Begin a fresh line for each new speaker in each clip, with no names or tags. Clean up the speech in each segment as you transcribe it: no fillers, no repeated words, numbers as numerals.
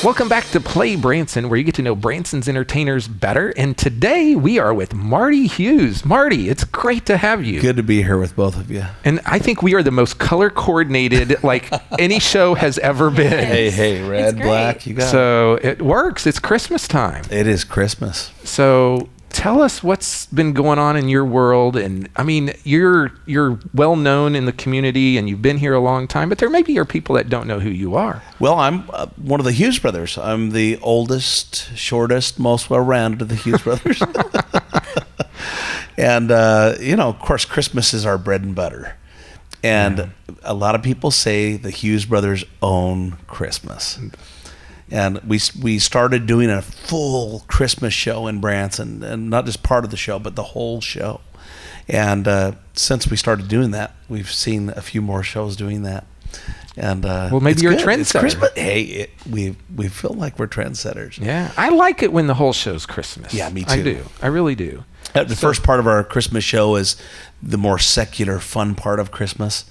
Welcome back to Play Branson, where you get to know Branson's entertainers better. And today we are with Marty Hughes. Marty, it's great to have you.
Good to be here with both of you.
And I think we are the most color coordinated like any show has ever been.
Hey, red, black, you got it.
So it works. It's Christmas time.
It is Christmas.
So tell us what's been going on in your world. And I mean, you're well known in the community and you've been here a long time, but there maybe are people that don't know who you are.
Well, I'm one of the Hughes Brothers. I'm the oldest, shortest, most well-rounded of the Hughes Brothers. And, of course, Christmas is our bread and butter. And a lot of people say the Hughes Brothers own Christmas. And we started doing a full Christmas show in Branson, and not just part of the show, but the whole show. And since we started doing that, we've seen a few more shows doing that. And
well, maybe you're a trendsetter.
Hey, we feel like we're trendsetters.
Yeah, I like it when the whole show's Christmas.
Yeah, me too.
I do. I really do.
The first part of our Christmas show is the more secular, fun part of Christmas,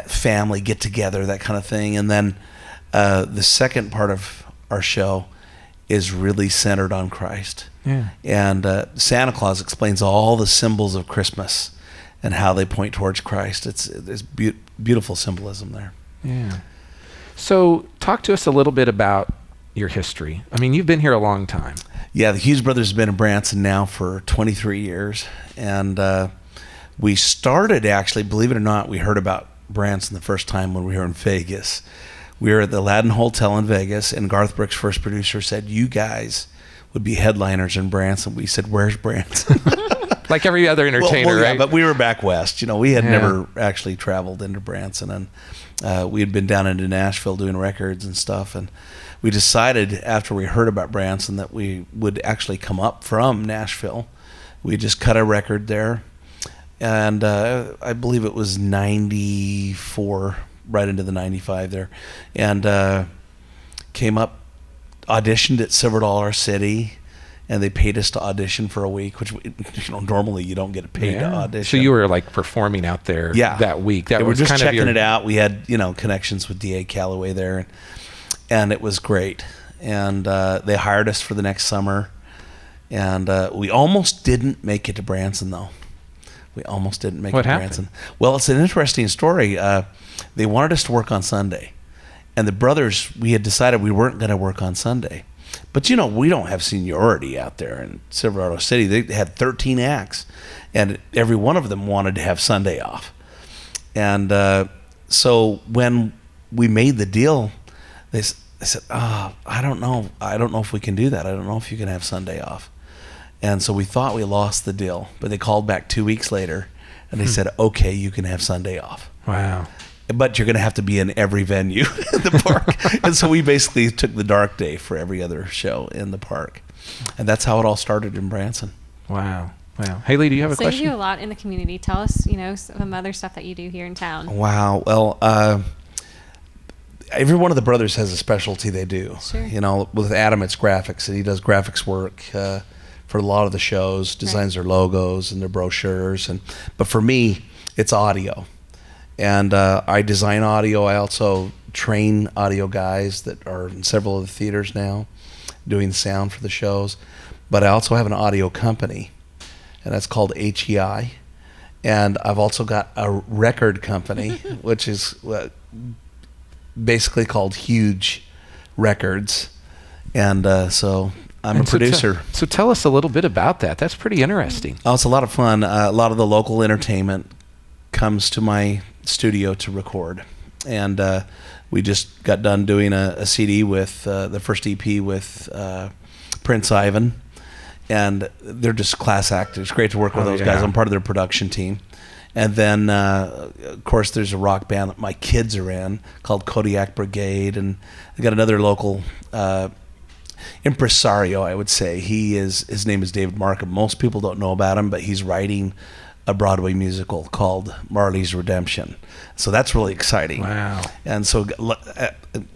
family get together, that kind of thing, and then the second part of our show is really centered on Christ.
Yeah.
And Santa Claus explains all the symbols of Christmas and how they point towards Christ. It's beautiful symbolism there.
Yeah. So talk to us a little bit about your history. I mean, you've been here a long time.
Yeah, the Hughes Brothers have been in Branson now for 23 years. And we started, actually, believe it or not, we heard about Branson the first time when we were in Vegas. We were at the Aladdin Hotel in Vegas, and Garth Brooks' first producer said, you guys would be headliners in Branson. We said, where's Branson?
Like every other entertainer,
yeah,
right?
but we were back west. We had never actually traveled into Branson, and we had been down into Nashville doing records and stuff. And we decided after we heard about Branson that we would actually come up from Nashville. We just cut a record there, and I believe it was 94, right into the 95 there, and came up, auditioned at $Silver City, and they paid us to audition for a week, which normally you don't get paid to audition.
So you were like performing out there that week. That was
we're just
kind
checking
of
it out. We had connections with D.A. Calloway there, and it was great. And they hired us for the next summer, and we almost didn't make it to Branson though. We almost didn't make it to Branson. Well, it's an interesting story. They wanted us to work on Sunday, and the brothers, we had decided we weren't going to work on Sunday. But we don't have seniority out there in Silverado City. They had 13 acts, and every one of them wanted to have Sunday off. And so when we made the deal, they said, I don't know if we can do that. I don't know if you can have Sunday off. And so we thought we lost the deal, but they called back 2 weeks later, and they said, okay, you can have Sunday off.
Wow.
But you're going to have to be in every venue in the park. And so we basically took the dark day for every other show in the park. And that's how it all started in Branson.
Wow. Haley, do you have a question?
So you do a lot in the community. Tell us, some other stuff that you do here in town.
Wow. Well, every one of the brothers has a specialty they do.
Sure.
With Adam, it's graphics, and he does graphics work for a lot of the shows, designs their logos and their brochures. But for me, it's audio. And I design audio. I also train audio guys that are in several of the theaters now doing sound for the shows. But I also have an audio company, and that's called HEI. And I've also got a record company, which is basically called Huge Records. And so I'm a producer.
So tell us a little bit about that. That's pretty interesting.
Oh, it's a lot of fun. A lot of the local entertainment comes to my studio to record, and we just got done doing a CD with the first EP with Prince Ivan, and they're just class actors. Great to work with those guys. I'm part of their production team. And then of course there's a rock band that my kids are in called Kodiak Brigade, and I got another local impresario, I would say. His name is David Markham. Most people don't know about him, but he's writing a Broadway musical called Marley's Redemption. So that's really exciting.
Wow.
And so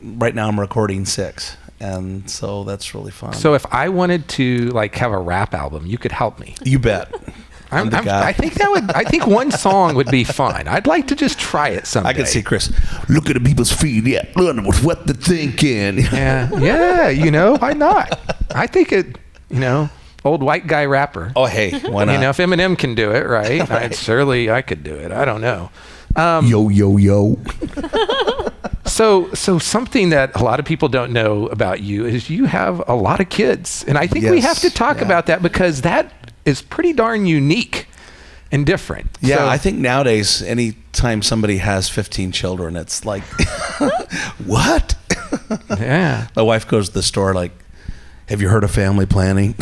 right now I'm recording 6. And so that's really fun.
So if I wanted to have a rap album, you could help me.
You bet. I'm the guy.
I think one song would be fun. I'd like to just try it someday.
I can see Chris. Look at the people's feet. Yeah, what they're thinking.
Yeah. Why not? I think it. Old white guy rapper.
Oh, hey, why not?
If Eminem can do it, right? I could do it. I don't know.
Yo, yo, yo.
So something that a lot of people don't know about you is you have a lot of kids. And I think we have to talk about that because that is pretty darn unique and different.
Yeah,
So,
I think nowadays, anytime somebody has 15 children, it's like, what?
yeah.
My wife goes to the store like, have you heard of family planning?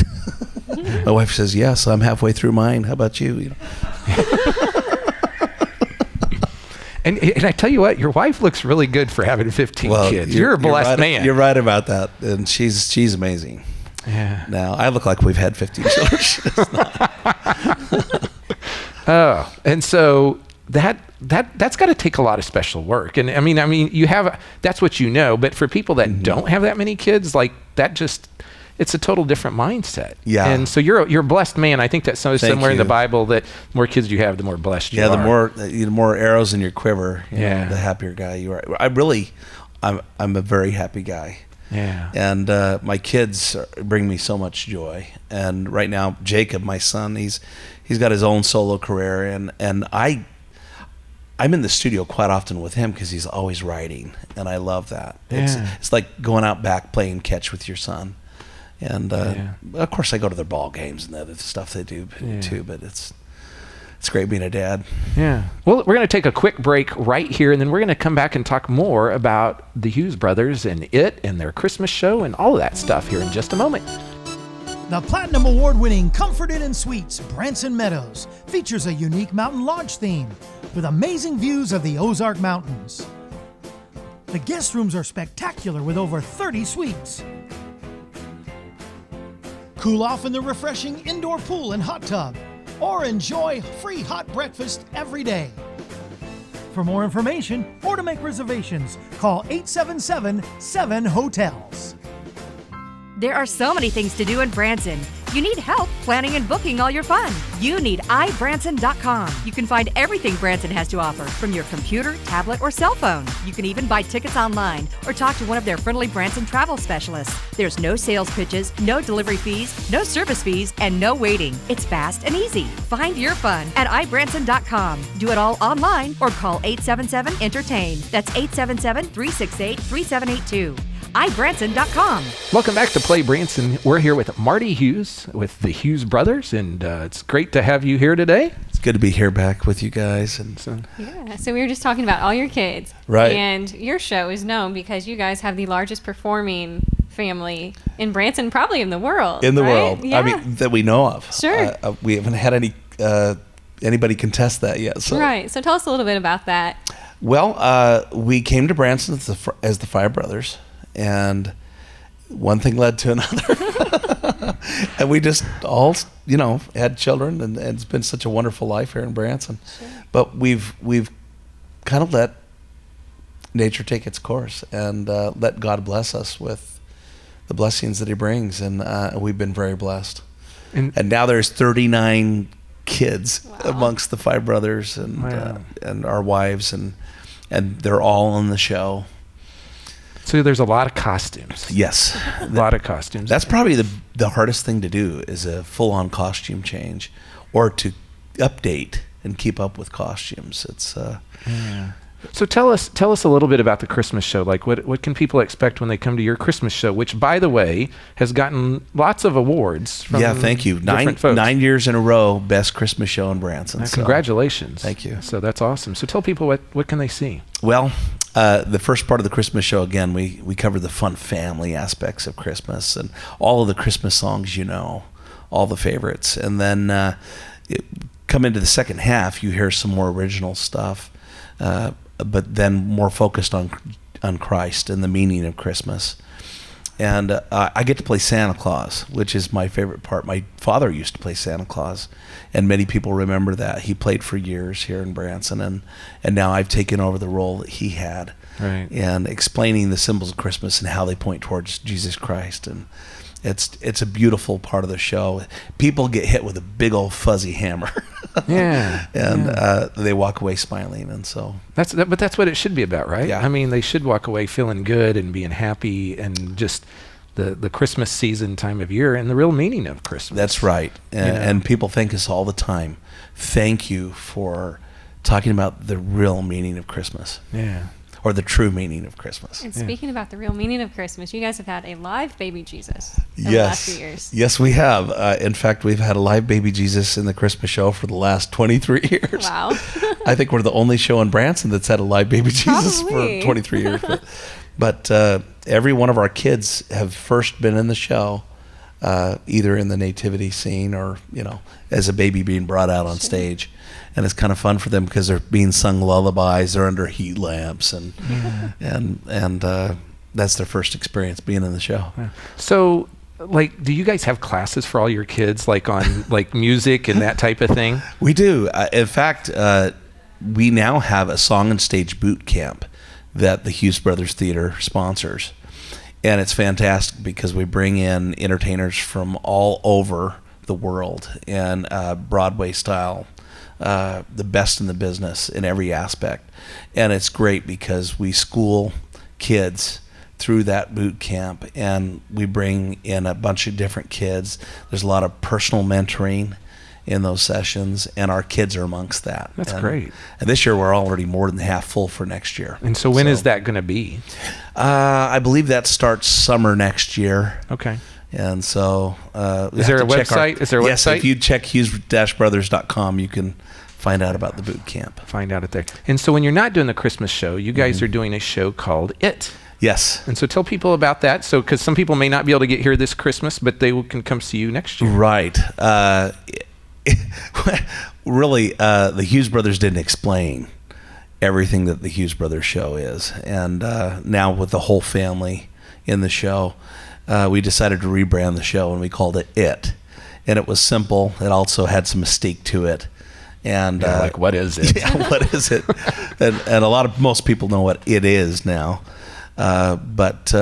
My wife says, yes, I'm halfway through mine. How about you?
And I tell you what, your wife looks really good for having 15 kids. You're a blessed man.
You're right about that. And she's amazing.
Yeah.
Now, I look like we've had 15 children.
Oh, and so that's got to take a lot of special work. And I mean, you have, that's what you know, but for people that don't have that many kids, like that it's a total different mindset.
Yeah.
And so you're a blessed man. I think that's somewhere in the
you.
Bible that the more kids you have, the more blessed you are.
The more arrows in your quiver, the happier guy you are. I'm a very happy guy.
Yeah.
And my kids bring me so much joy. And right now, Jacob, my son, he's got his own solo career, and I'm in the studio quite often with him because he's always writing, and I love that.
Yeah.
It's like going out back playing catch with your son. And of course, I go to their ball games and the other stuff they do too. But it's great being a dad.
Yeah. Well, we're going to take a quick break right here, and then we're going to come back and talk more about the Hughes Brothers and their Christmas show and all of that stuff here in just a moment.
The Platinum Award-winning Comfort Inn and Suites Branson Meadows features a unique mountain lodge theme with amazing views of the Ozark Mountains. The guest rooms are spectacular with over 30 suites. Cool off in the refreshing indoor pool and hot tub, or enjoy free hot breakfast every day. For more information or to make reservations, call 877-7-HOTELS.
There are so many things to do in Branson. You need help planning and booking all your fun. You need iBranson.com. You can find everything Branson has to offer from your computer, tablet, or cell phone. You can even buy tickets online or talk to one of their friendly Branson travel specialists. There's no sales pitches, no delivery fees, no service fees, and no waiting. It's fast and easy. Find your fun at iBranson.com. Do it all online or call 877-ENTERTAIN. That's 877-368-3782. iBranson.com.
Welcome back to Play Branson. We're here with Marty Hughes with the Hughes Brothers, and it's great to have you here today.
It's good to be here back with you guys. And
So we were just talking about all your kids.
Right.
And your show is known because you guys have the largest performing family in Branson, probably in the world.
in the
right?
world,
Yeah.
I mean, that we know of.
Sure.
We haven't had anybody contest that yet. So.
Right. So tell us a little bit about that.
Well, we came to Branson as the Five Brothers, and one thing led to another. And we just all, had children, and it's been such a wonderful life here in Branson.
Sure.
But we've kind of let nature take its course and let God bless us with the blessings that He brings, and we've been very blessed. And now there's 39 kids amongst the Five Brothers and our wives, and they're all on the show.
So there's a lot of costumes.
Yes.
A lot of costumes.
That's probably the hardest thing to do, is a full-on costume change, or to update and keep up with costumes. It's
So tell us a little bit about the Christmas show. Like what can people expect when they come to your Christmas show, which, by the way, has gotten lots of awards from
thank you.
different folks.
9 years in a row, best Christmas show in Branson. So,
congratulations.
thank you.
So that's awesome. So tell people what can they see?
Well, the first part of the Christmas show, again, we cover the fun family aspects of Christmas and all of the Christmas songs, all the favorites. And then come into the second half, you hear some more original stuff, but then more focused on Christ and the meaning of Christmas. And I get to play Santa Claus, which is my favorite part. My father used to play Santa Claus, and many people remember that. He played for years here in Branson, and now I've taken over the role that he had,
Right.
and explaining the symbols of Christmas and how they point towards Jesus Christ. it's a beautiful part of the show. People get hit with a big old fuzzy hammer.
Yeah.
And they walk away smiling, and so
but that's what it should be about, right?
Yeah.
I mean, they should walk away feeling good and being happy, and just the Christmas season time of year and the real meaning of Christmas.
That's right. And people thank us all the time. Thank you for talking about the real meaning of Christmas.
Yeah.
Or the true meaning of Christmas.
And speaking about the real meaning of Christmas, you guys have had a live baby Jesus in the last few years.
Yes, we have. In fact, we've had a live baby Jesus in the Christmas show for the last 23 years.
Wow.
I think we're the only show in Branson that's had a live baby Jesus
Probably.
for 23 years. But every one of our kids have first been in the show, either in the nativity scene or, as a baby being brought out on stage. And it's kind of fun for them because they're being sung lullabies. They're under heat lamps, and that's their first experience being in the show.
Yeah. So, do you guys have classes for all your kids, on music and that type of thing?
We do. In fact, we now have a song and stage boot camp that the Hughes Brothers Theater sponsors, and it's fantastic because we bring in entertainers from all over the world and Broadway style. The best in the business in every aspect. And it's great because we school kids through that boot camp, and we bring in a bunch of different kids. There's a lot of personal mentoring in those sessions, and our kids are amongst that.
That's great.
And this year we're already more than half full for next year.
And so when is that going to be?
I believe that starts summer next year.
Okay.
And so
is there a website?
Yes, if you check hughes-brothers.com, you can find out about the boot camp.
Find out it there. And so when you're not doing the Christmas show, you guys are doing a show called It.
Yes.
And so tell people about that. So, because some people may not be able to get here this Christmas, but they can come see you next year.
Right. Really, the Hughes Brothers didn't explain everything that the Hughes Brothers show is. And now with the whole family in the show, we decided to rebrand the show, and we called it It. And it was simple. It also had some mystique to it. And
what is it?
Yeah, what is it? and most people know what it is now. But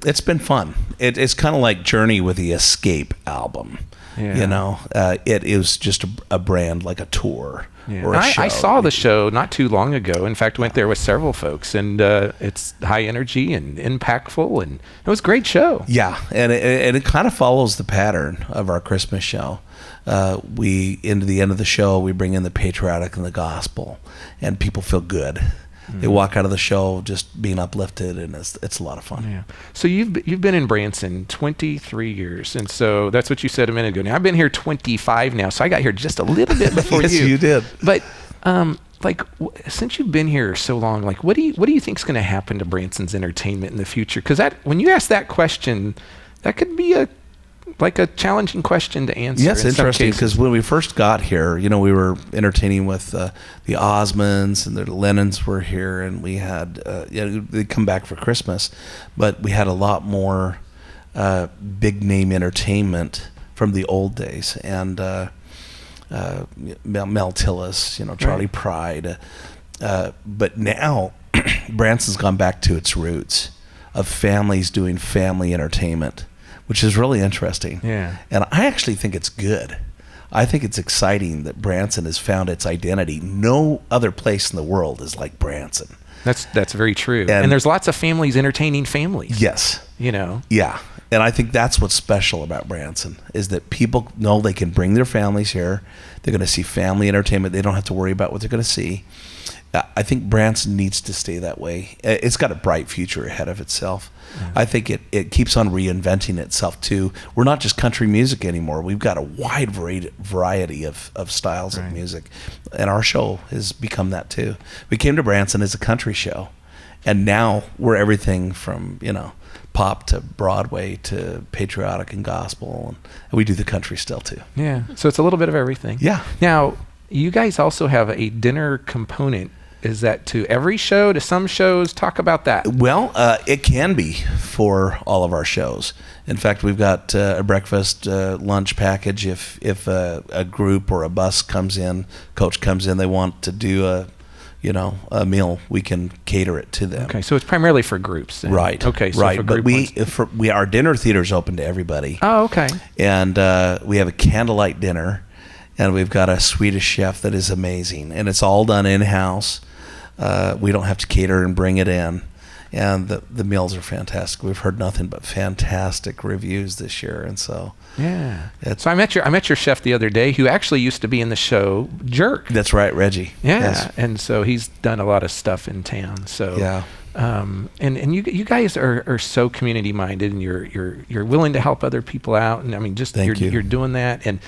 it's been fun. It's kind of like Journey with the Escape album.
Yeah.
It is just a brand, like a tour or a show.
I saw the show not too long ago. In fact, went there with several folks, and it's high energy and impactful, and it was a great show.
Yeah, and it kind of follows the pattern of our Christmas show. Into the end of the show, we bring in the patriotic and the gospel, and people feel good. They walk out of the show just being uplifted, and it's a lot of fun.
Yeah. So you've been in Branson 23 years, and so that's what you said a minute ago. Now I've been here 25 now, so I got here just a little bit before
Yes,
you.
you did.
But since you've been here so long, what do you think is going to happen to Branson's entertainment in the future? Because when you ask that question, that could be a challenging question to answer.
Yes, interesting, because when we first got here, we were entertaining with the Osmonds, and the Lennons were here, and we had, they'd come back for Christmas, but we had a lot more big name entertainment from the old days, and Mel Tillis, Charlie Pride, but now Branson's gone back to its roots of families doing family entertainment, which is really interesting.
Yeah.
And I actually think it's good. I think it's exciting that Branson has found its identity. No other place in the world is like Branson.
That's very true. And there's lots of families entertaining families.
Yes.
Yeah.
And I think that's what's special about Branson, is that people know they can bring their families here. They're going to see family entertainment. They don't have to worry about what they're going to see. I think Branson needs to stay that way. It's got a bright future ahead of itself. Yeah. I think it keeps on reinventing itself too. We're not just country music anymore. We've got a wide variety of styles of music, and our show has become that too. We came to Branson as a country show, and now we're everything from pop to Broadway to patriotic and gospel, and we do the country still too.
Yeah, so it's a little bit of everything.
Yeah.
Now, you guys also have a dinner component. Is that to every show, to some shows? Talk about that.
Well, it can be for all of our shows. In fact, we've got a breakfast lunch package. If a group or a bus comes in, coach comes in, they want to do a meal, we can cater it to them.
Okay, so it's primarily for groups then.
Right.
Okay, so
right.
for
But
group
our dinner theater's open to everybody.
Oh, okay.
And we have a candlelight dinner, and we've got a Swedish chef that is amazing, and it's all done in-house. We don't have to cater and bring it in. And the meals are fantastic. We've heard nothing but fantastic reviews this year, and so
yeah. So I met your chef the other day, who actually used to be in the show Jerk.
That's right, Reggie.
Yeah,
Yes.
and so he's done a lot of stuff in town. So
Yeah.
And you guys are so community minded, and you're willing to help other people out, and I mean, just you're doing that, and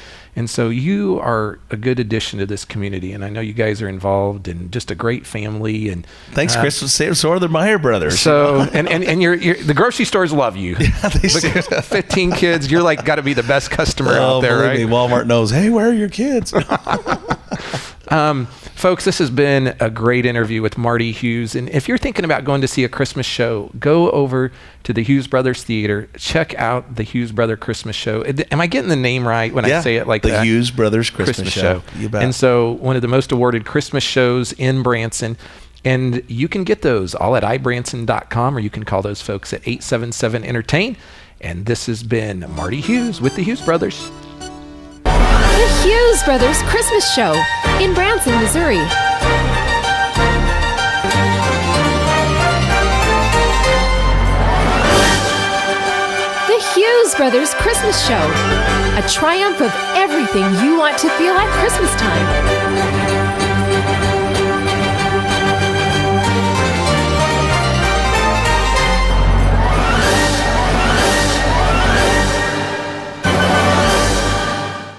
so you are a good addition to this community, and I know you guys are involved, and just a great family. And
thanks, Chris. So are the Meyer brothers.
So and you're the grocery stores love you.
Yeah, they do.
15 kids, you're like got to be the best customer out there, right?
Me, Walmart knows. Hey, where are your kids?
Folks, this has been a great interview with Marty Hughes. And if you're thinking about going to see a Christmas show, go over to the Hughes Brothers Theater. Check out the Hughes Brother Christmas Show. Am I getting the name right when I say it like that?
The Hughes Brothers Christmas Show. You bet.
And so one of the most awarded Christmas shows in Branson. And you can get those all at ibranson.com, or you can call those folks at 877-ENTERTAIN. And this has been Marty Hughes with the Hughes Brothers.
The Hughes Brothers Christmas Show in Branson, Missouri. The Hughes Brothers Christmas Show, a triumph of everything you want to feel at Christmas time.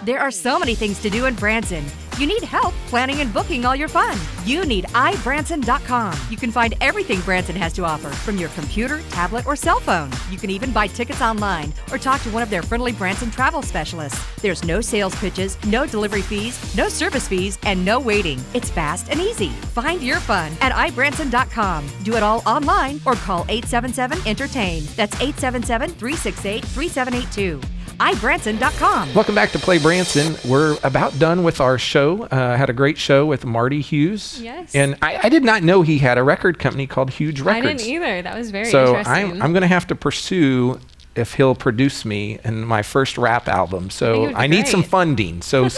There are so many things to do in Branson. You need help planning and booking all your fun. You need ibranson.com. You can find everything Branson has to offer from your computer, tablet, or cell phone. You can even buy tickets online or talk to one of their friendly Branson travel specialists. There's no sales pitches, no delivery fees, no service fees, and no waiting. It's fast and easy. Find your fun at ibranson.com. Do it all online or call 877-ENTERTAIN. That's 877-368-3782. ibranson.com.
Welcome back to Play Branson. We're about done with our show. Had a great show with Marty Hughes.
Yes.
And I did not know he had a record company called Hughes Records.
I didn't either. That was very
so
interesting.
I'm going to have to pursue if he'll produce me in my first rap album. So I need some funding. So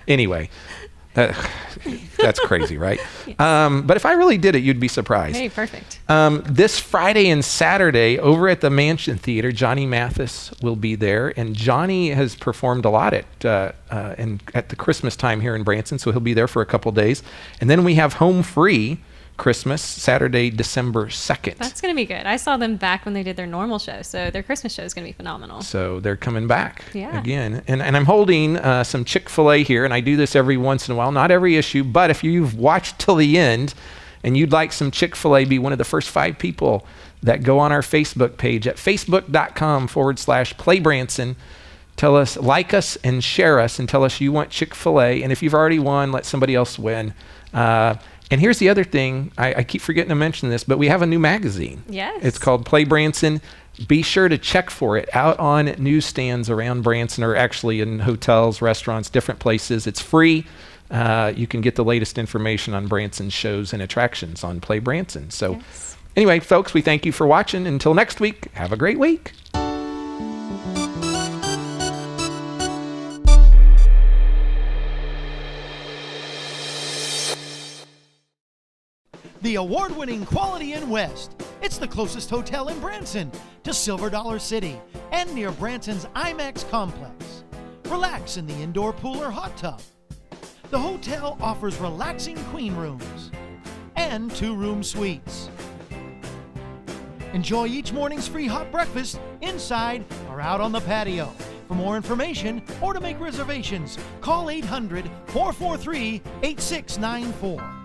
anyway. That's crazy, right? Yes. But if I really did it, you'd be surprised.
Hey, perfect.
This Friday and Saturday over at the Mansion Theater, Johnny Mathis will be there, and Johnny has performed a lot at the Christmas time here in Branson, so he'll be there for a couple days. And then we have Home Free Christmas, Saturday, December 2nd.
That's going to be good. I saw them back when they did their normal show, so their Christmas show is going to be phenomenal.
So they're coming back again. And I'm holding some Chick-fil-A here, and I do this every once in a while, not every issue, but if you've watched till the end and you'd like some Chick-fil-A, be one of the first 5 people that go on our Facebook page at facebook.com/playbranson. Tell us, like us and share us, and tell us you want Chick-fil-A. And if you've already won, let somebody else win. And here's the other thing. I keep forgetting to mention this, but we have a new magazine.
Yes.
It's called Play Branson. Be sure to check for it out on newsstands around Branson, or actually in hotels, restaurants, different places. It's free. You can get the latest information on Branson shows and attractions on Play Branson. So anyway, folks, we thank you for watching. Until next week, have a great week.
The award-winning Quality Inn West. It's the closest hotel in Branson to Silver Dollar City and near Branson's IMAX complex. Relax in the indoor pool or hot tub. The hotel offers relaxing queen rooms and 2-room suites. Enjoy each morning's free hot breakfast inside or out on the patio. For more information or to make reservations, call 800-443-8694.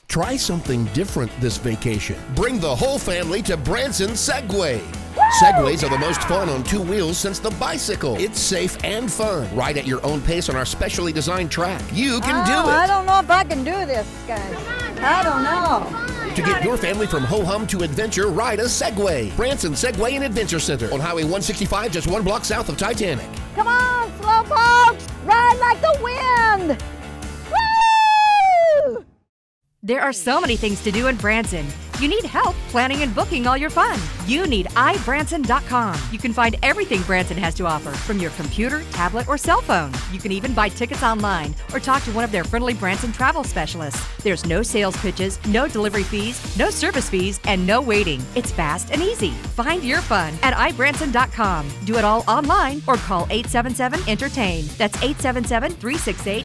Try something different this vacation. Bring the whole family to Branson Segway. Segways are the most fun on 2 wheels since the bicycle. It's safe and fun. Ride at your own pace on our specially designed track. You can do it.
I don't know if I can do this, guys. I don't know.
To get your family from ho-hum to adventure, ride a Segway. Branson Segway and Adventure Center on Highway 165, just 1 block south of Titanic.
Come on, slowpokes! Ride like the wind! Woo!
There are so many things to do in Branson. You need help planning and booking all your fun. You need iBranson.com. You can find everything Branson has to offer from your computer, tablet, or cell phone. You can even buy tickets online or talk to one of their friendly Branson travel specialists. There's no sales pitches, no delivery fees, no service fees, and no waiting. It's fast and easy. Find your fun at iBranson.com. Do it all online or call 877-ENTERTAIN. That's 877-368